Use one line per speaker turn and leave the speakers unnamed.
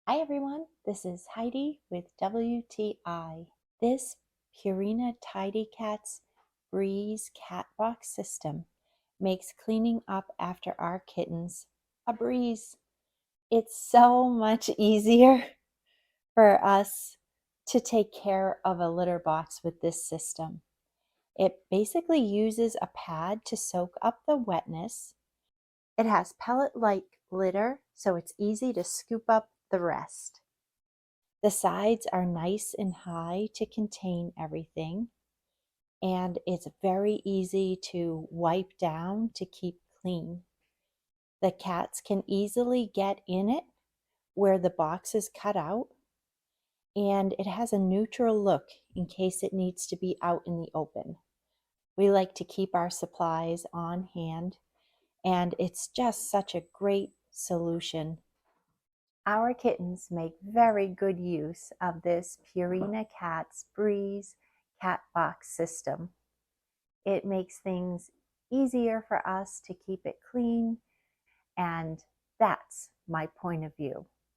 Hi everyone, this is Heidi with WTI. This Purina Tidy Cats Breeze cat box system makes cleaning up after our kittens a breeze. It's so much easier for us to take care of a litter box with this system. It basically uses a pad to soak up the wetness. It has pellet-like litter, so it's easy to scoop up the rest. The sides are nice and high to contain everything, and it's very easy to wipe down to keep clean. The cats can easily get in it where the box is cut out, and it has a neutral look in case it needs to be out in the open. We like to keep our supplies on hand, and it's just such a great solution. Our kittens make very good use of this Purina Cats Breeze cat box system. It makes things easier for us to keep it clean, and that's my point of view.